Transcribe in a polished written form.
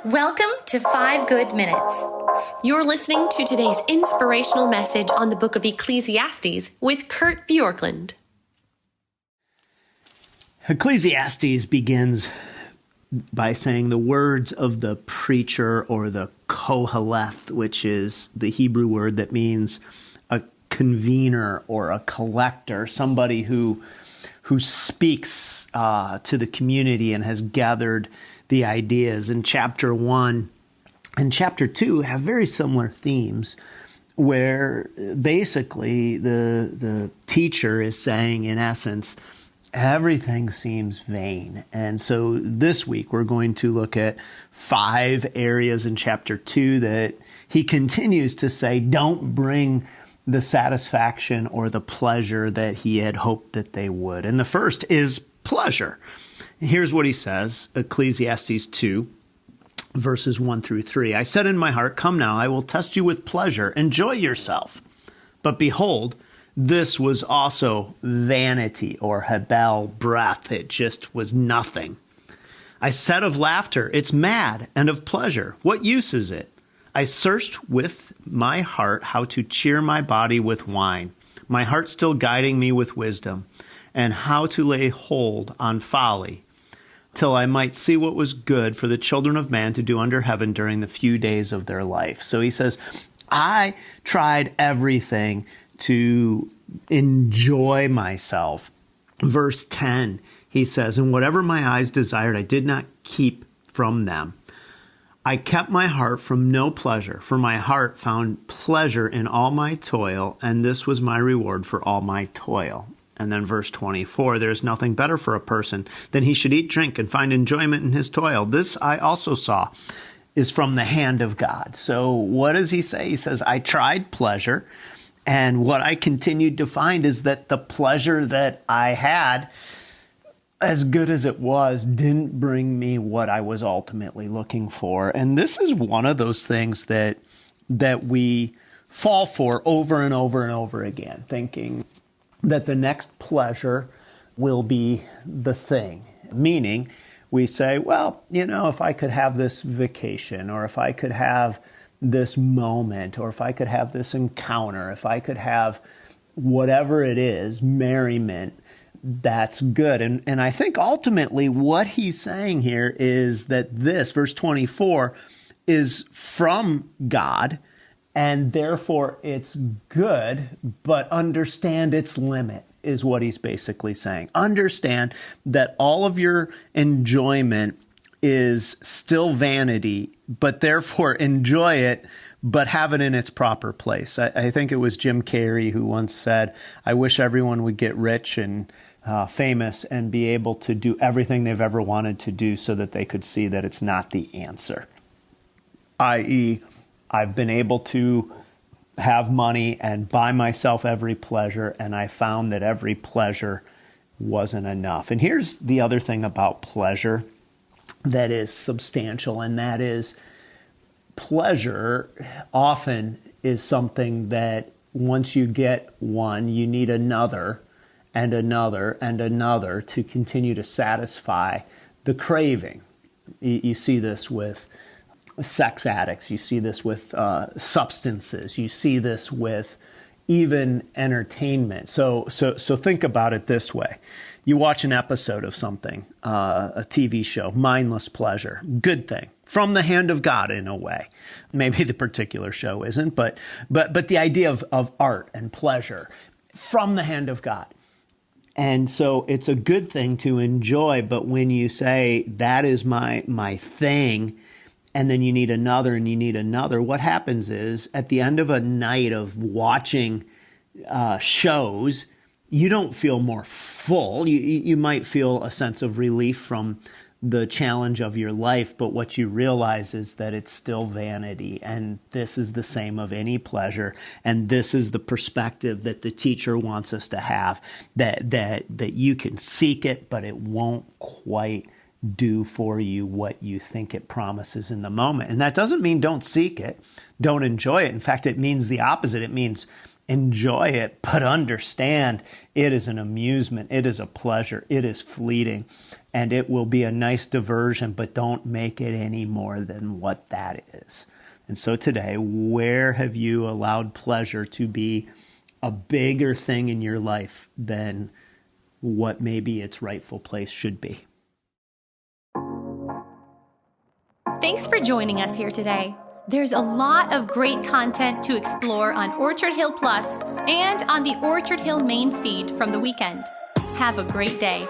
Welcome to 5 Good Minutes. You're listening to today's inspirational message on the book of Ecclesiastes with Kurt Bjorklund. Ecclesiastes begins by saying the words of the preacher or the koheleth, which is the Hebrew word that means a convener or a collector, somebody who speaks to the community and has gathered the ideas. In chapter 1 and chapter 2 have very similar themes, where basically the teacher is saying, in essence, everything seems vain. And so this week we're going to look at 5 areas in chapter 2 that he continues to say don't bring the satisfaction or the pleasure that he had hoped that they would. And the first is pleasure. Here's what he says, Ecclesiastes 2, verses 1 through 3. I said in my heart, come now, I will test you with pleasure. Enjoy yourself. But behold, this was also vanity, or hebel, breath. It just was nothing. I said of laughter, it's mad, and of pleasure, what use is it? I searched with my heart how to cheer my body with wine, my heart still guiding me with wisdom, and how to lay hold on folly, till I might see what was good for the children of man to do under heaven during the few days of their life. So he says, I tried everything to enjoy myself. Verse 10, he says, and whatever my eyes desired, I did not keep from them. I kept my heart from no pleasure, for my heart found pleasure in all my toil, and this was my reward for all my toil. And then verse 24, there is nothing better for a person than he should eat, drink, and find enjoyment in his toil. This I also saw is from the hand of God. So what does he say? He says, I tried pleasure, and what I continued to find is that the pleasure that I had, as good as it was, didn't bring me what I was ultimately looking for. And this is one of those things that we fall for over and over and over again, thinking that the next pleasure will be the thing. Meaning, we say, well, if I could have this vacation, or if I could have this moment, or if I could have this encounter, if I could have whatever it is, merriment, that's good. And I think ultimately what he's saying here is that this, verse 24, is from God, and therefore it's good, but understand its limit, is what he's basically saying. Understand that all of your enjoyment is still vanity, but therefore enjoy it, but have it in its proper place. I think it was Jim Carrey who once said, I wish everyone would get rich and famous and be able to do everything they've ever wanted to do so that they could see that it's not the answer. I.e., I've been able to have money and buy myself every pleasure, and I found that every pleasure wasn't enough. And here's the other thing about pleasure that is substantial, and that is pleasure often is something that once you get one, you need another and another and another to continue to satisfy the craving. You see this with sex addicts. You see this with substances. You see this with even entertainment. So think about it this way. You watch an episode of something, a TV show, mindless pleasure, good thing, from the hand of God in a way. Maybe the particular show isn't, but the idea of art and pleasure from the hand of God. And so it's a good thing to enjoy, but when you say that is my thing, and then you need another and you need another, what happens is at the end of a night of watching shows, you don't feel more full. You might feel a sense of relief from the challenge of your life, but what you realize is that it's still vanity. And this is the same of any pleasure. And this is the perspective that the teacher wants us to have, that you can seek it, but it won't quite do for you what you think it promises in the moment. And that doesn't mean don't seek it, don't enjoy it. In fact, it means the opposite. It means enjoy it, but understand it is an amusement, it is a pleasure, it is fleeting, and it will be a nice diversion, but don't make it any more than what that is. And so today, where have you allowed pleasure to be a bigger thing in your life than what maybe its rightful place should be? Thanks for joining us here today. There's a lot of great content to explore on Orchard Hill Plus and on the Orchard Hill main feed from the weekend. Have a great day.